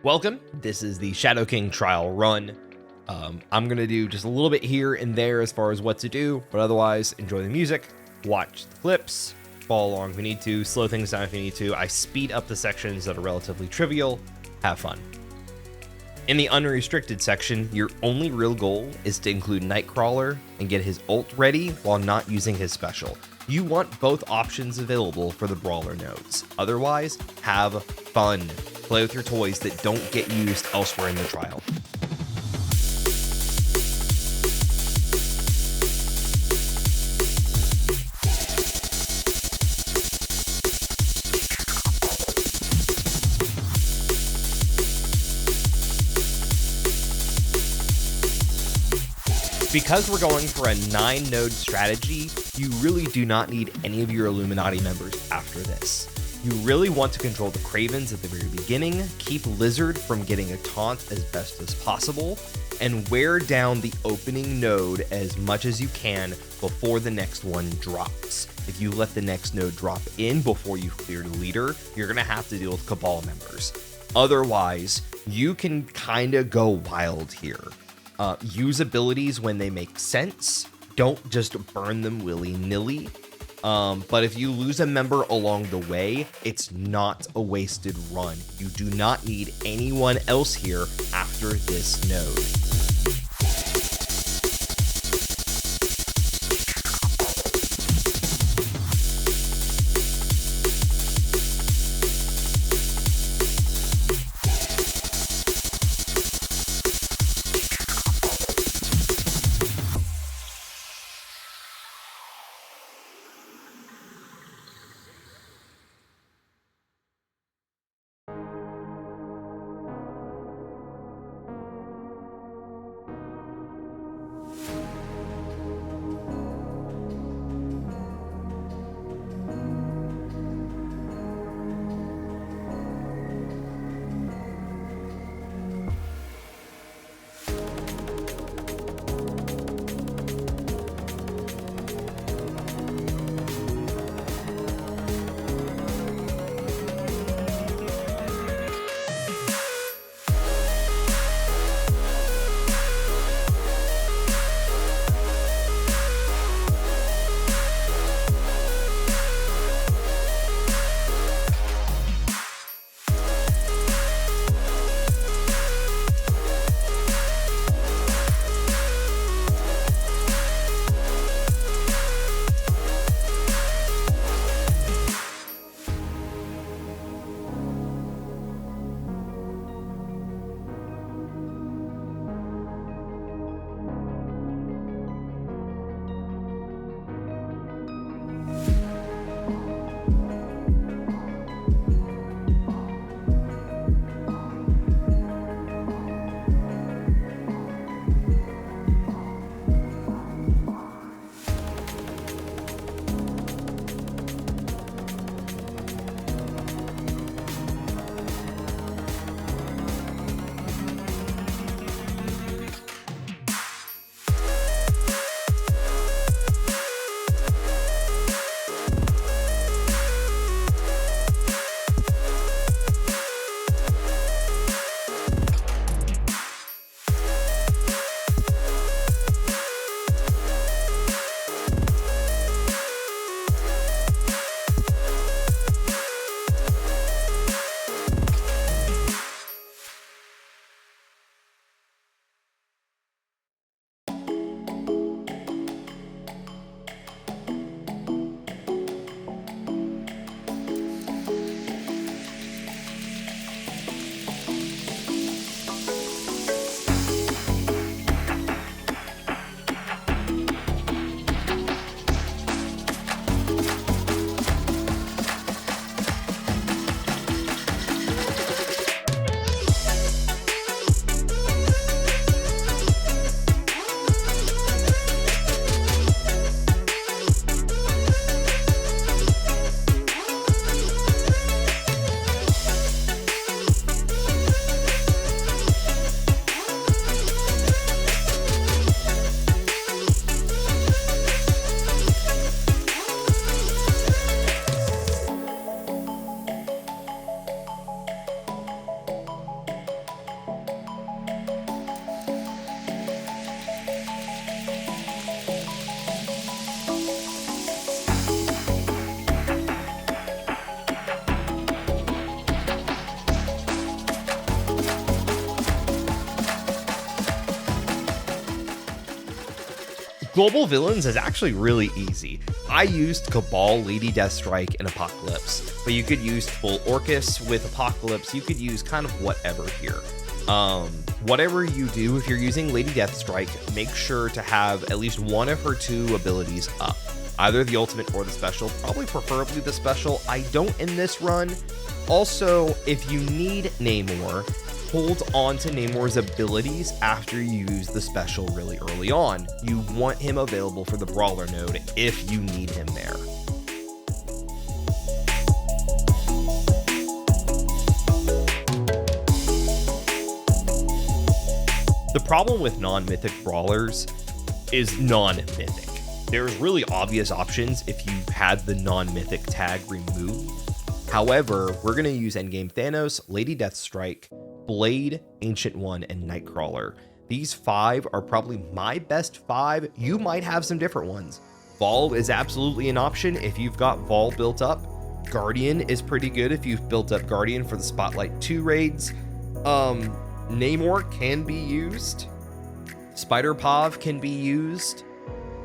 Welcome. This is the Shadow King trial run. I'm going to do just a little bit here and there as far as what to do, but otherwise, enjoy the music, watch the clips, follow along if you need to, slow things down if you need to. I speed up the sections that are relatively trivial. Have fun. In the unrestricted section, your only real goal is to include Nightcrawler and get his ult ready while not using his special. You want both options available for the brawler nodes. Otherwise, have fun. Play with your toys that don't get used elsewhere in the trial. Because we're going for a 9-node strategy, you really do not need any of your Illuminati members after this. You really want to control the Cravens at the very beginning, keep Lizard from getting a taunt as best as possible, and wear down the opening node as much as you can before the next one drops. If you let the next node drop in before you clear the leader, you're going to have to deal with Cabal members. Otherwise, you can kind of go wild here. Use abilities when they make sense. Don't just burn them willy-nilly. But if you lose a member along the way, it's not a wasted run. You do not need anyone else here after this node. Global villains is actually really easy. I used Cabal, Lady Deathstrike, and Apocalypse, but you could use full Orcus with Apocalypse. You could use kind of whatever here. Whatever you do, if you're using Lady Deathstrike, make sure to have at least one of her 2 abilities up. Either the ultimate or the special, probably preferably the special. I don't in this run. Also, if you need Namor, hold on to Namor's abilities after you use the special really early on. You want him available for the Brawler node if you need him there. The problem with non-mythic brawlers is non-mythic. There's really obvious options if you had the non-mythic tag removed. However, we're going to use Endgame Thanos, Lady Deathstrike, Blade, Ancient One, and Nightcrawler. These 5 are probably my best 5. You might have some different ones. Vol is absolutely an option if you've got Vol built up. Guardian is pretty good if you've built up Guardian for the Spotlight 2 raids. Namor can be used. Spider-Pav can be used.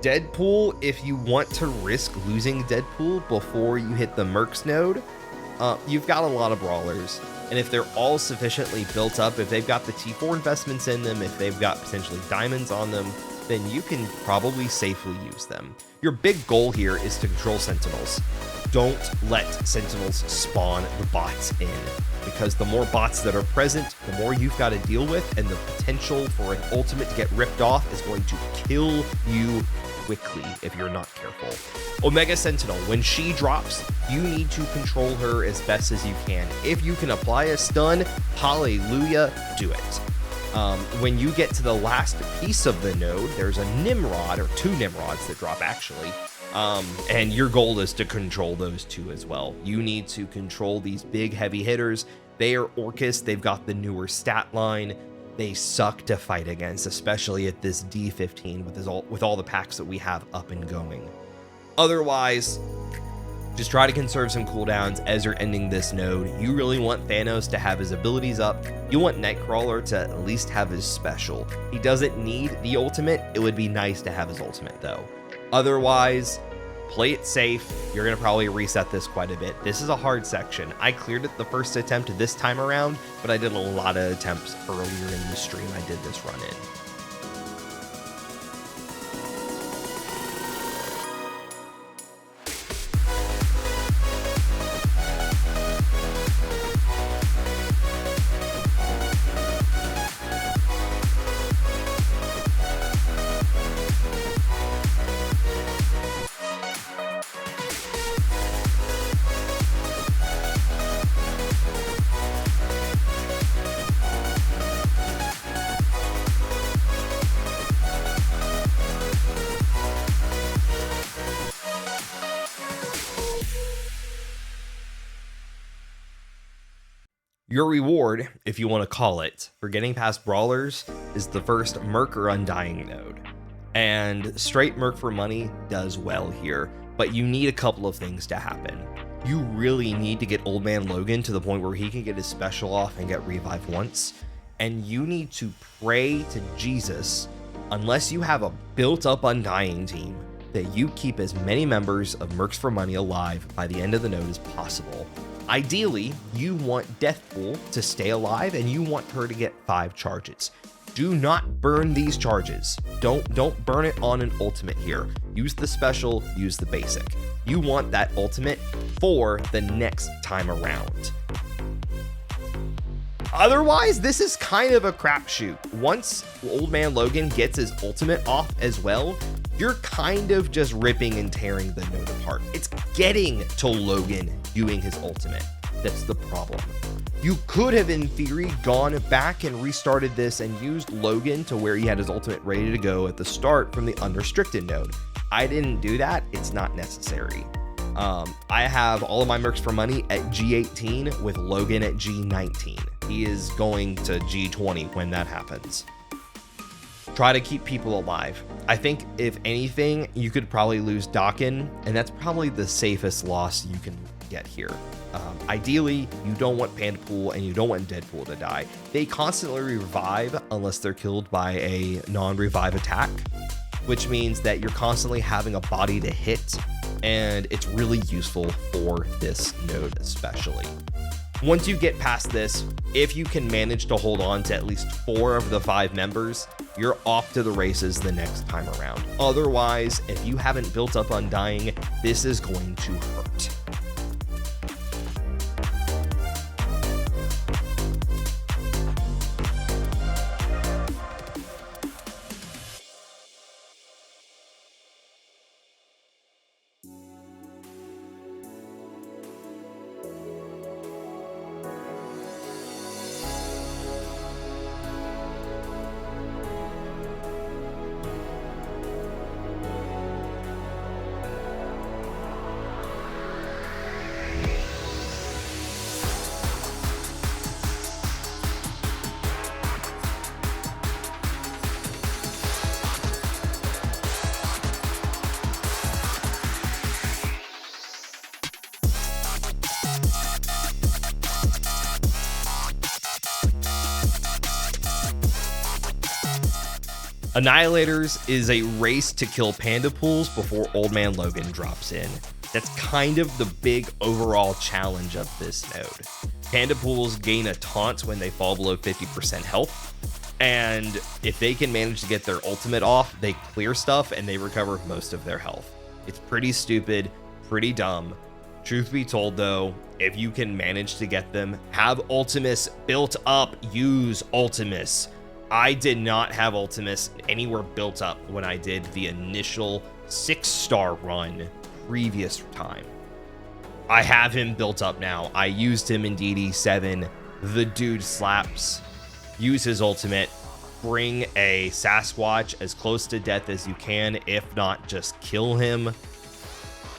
Deadpool, if you want to risk losing Deadpool before you hit the Mercs node. You've got a lot of brawlers, and if they're all sufficiently built up, if they've got the T4 investments in them, if they've got potentially diamonds on them, then you can probably safely use them. Your big goal here is to control Sentinels. Don't let Sentinels spawn the bots in, because the more bots that are present, the more you've got to deal with, and the potential for an ultimate to get ripped off is going to kill you quickly if you're not careful. Omega Sentinel, when she drops, you need to control her as best as you can. If you can apply a stun, hallelujah, do it. When you get to the last piece of the node, there's a Nimrod, or 2 Nimrods that drop actually, and your goal is to control those 2 as well. You need to control these big heavy hitters. They are Orcus, they've got the newer stat line. They suck to fight against, especially at this D15 with all the packs that we have up and going. Otherwise, just try to conserve some cooldowns as you're ending this node. You really want Thanos to have his abilities up. You want Nightcrawler to at least have his special. He doesn't need the ultimate. It would be nice to have his ultimate though. Otherwise, play it safe. You're going to probably reset this quite a bit. This is a hard section. I cleared it the first attempt this time around, but I did a lot of attempts earlier in the stream I did this run in. Your reward, if you want to call it, for getting past Brawlers is the first Merc or Undying node. And straight Merc for money does well here, but you need a couple of things to happen. You really need to get Old Man Logan to the point where he can get his special off and get revived once. And you need to pray to Jesus, unless you have a built-up Undying team, that you keep as many members of Mercs for Money alive by the end of the node as possible. Ideally, you want Deathpool to stay alive and you want her to get 5 charges. Do not burn these charges. Don't burn it on an ultimate here. Use the special, use the basic. You want that ultimate for the next time around. Otherwise, this is kind of a crapshoot. Once Old Man Logan gets his ultimate off as well, you're kind of just ripping and tearing the node apart. It's getting to Logan doing his ultimate that's the problem. You could have, in theory, gone back and restarted this and used Logan to where he had his ultimate ready to go at the start from the unrestricted node. I didn't do that. It's not necessary. I have all of my Mercs for Money at G18 with Logan at G19. He is going to G20 when that happens. Try to keep people alive. I think if anything, you could probably lose Dakin, and that's probably the safest loss you can get here. Ideally, you don't want Pandapool and you don't want Deadpool to die. They constantly revive unless they're killed by a non-revive attack. which means that you're constantly having a body to hit, and it's really useful for this node especially. Once you get past this, if you can manage to hold on to at least 4 of the 5 members, you're off to the races the next time around. Otherwise, if you haven't built up Undying, this is going to hurt. Annihilators is a race to kill panda pools before Old Man Logan drops in. That's kind of the big overall challenge of this node. Panda pools gain a taunt when they fall below 50% health, and if they can manage to get their ultimate off, they clear stuff and they recover most of their health. It's pretty stupid, pretty dumb. Truth be told though, if you can manage to get them, have Ultimus built up, use Ultimus. I did not have Ultimus anywhere built up when I did the initial 6-star run previous time. I have him built up now. I used him in DD7. The dude slaps. Use his ultimate. Bring a Sasquatch as close to death as you can, if not just kill him,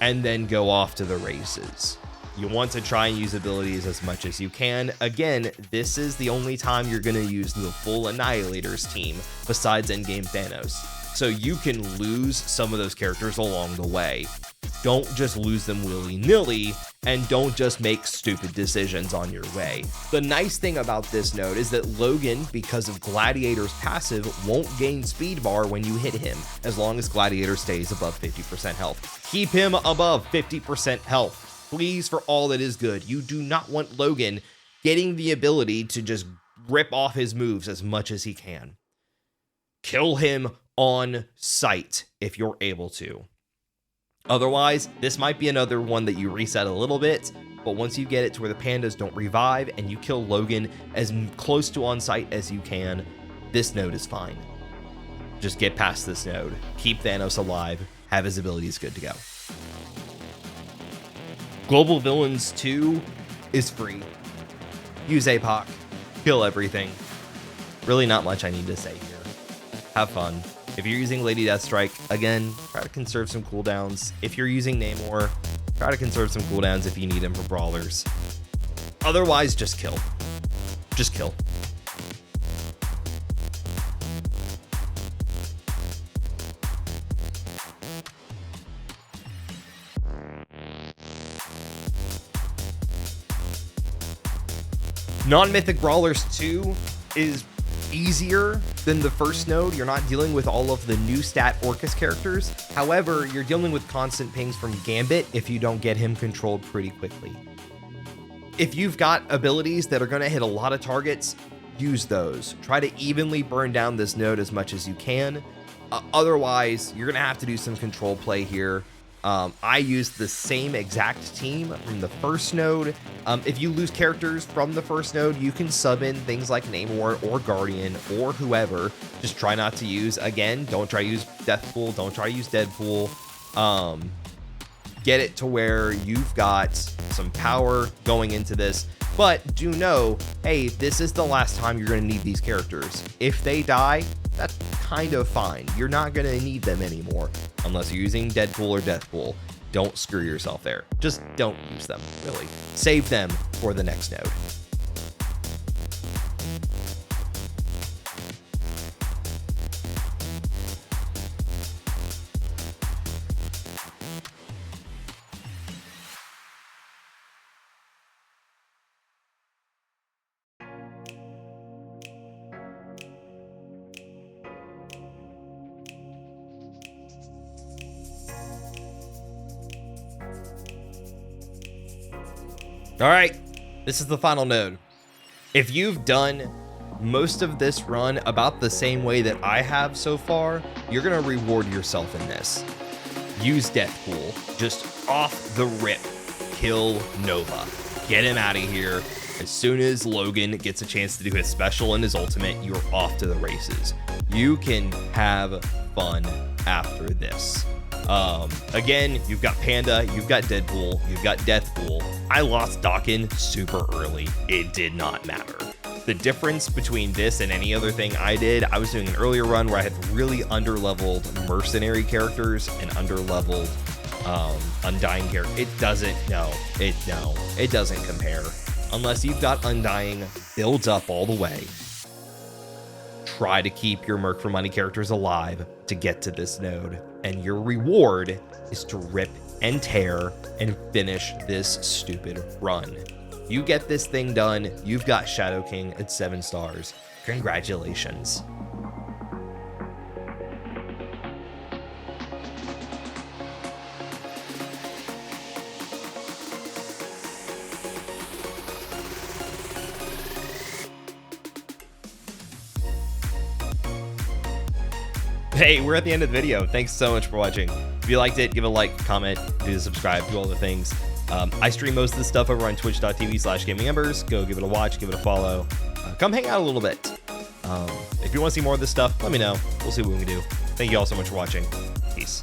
and then go off to the races. You want to try and use abilities as much as you can. Again, this is the only time you're going to use the full Annihilators team besides endgame Thanos. So you can lose some of those characters along the way. Don't just lose them willy-nilly, and don't just make stupid decisions on your way. The nice thing about this node is that Logan, because of Gladiator's passive, won't gain speed bar when you hit him, as long as Gladiator stays above 50% health. Keep him above 50% health. Please, for all that is good. You do not want Logan getting the ability to just rip off his moves as much as he can. Kill him on sight if you're able to. Otherwise, this might be another one that you reset a little bit, but once you get it to where the pandas don't revive and you kill Logan as close to on sight as you can, this node is fine. Just get past this node. Keep Thanos alive. Have his abilities good to go. Global Villains 2 is free. Use APOC. Kill everything. Really not much I need to say here. Have fun. If you're using Lady Deathstrike, again, try to conserve some cooldowns. If you're using Namor, try to conserve some cooldowns if you need them for brawlers. Otherwise, just kill. Just kill. Non-Mythic Brawlers 2 is easier than the first node. You're not dealing with all of the new stat Orcus characters. However, you're dealing with constant pings from Gambit if you don't get him controlled pretty quickly. If you've got abilities that are going to hit a lot of targets, use those. Try to evenly burn down this node as much as you can. Otherwise, you're going to have to do some control play here. I used the same exact team from the first node. If you lose characters from the first node, you can sub in things like Namor or Guardian or whoever. Just try not to use, again, don't try to use Deathpool, don't try to use Deadpool. Get it to where you've got some power going into this. But do know, hey, this is the last time you're going to need these characters. If they die, that's kind of fine. You're not going to need them anymore unless you're using Deadpool or Deathpool. Don't screw yourself there. Just don't use them, really. Save them for the next node. All right, this is the final node. If you've done most of this run about the same way that I have so far, you're gonna reward yourself in this. Use Death Pool, just off the rip, kill Nova. Get him out of here. As soon as Logan gets a chance to do his special and his ultimate, you're off to the races. You can have fun after this. Again, you've got Panda, you've got Deadpool, you've got Deathpool. I lost Dakin super early. It did not matter. The difference between this and any other thing I did, I was doing an earlier run where I had really underleveled mercenary characters and underleveled Undying characters. It doesn't compare. Unless you've got Undying built up all the way. Try to keep your Merc for Money characters alive to get to this node. And your reward is to rip and tear and finish this stupid run. You get this thing done, you've got Shadow King at 7 stars. Congratulations. Hey, we're at the end of the video. Thanks so much for watching. If you liked it, give a like, comment, do subscribe, do all the things. I stream most of this stuff over on twitch.tv/gamingembers. Go give it a watch, give it a follow. Come hang out a little bit. If you want to see more of this stuff, let me know. We'll see what we can do. Thank you all so much for watching. Peace.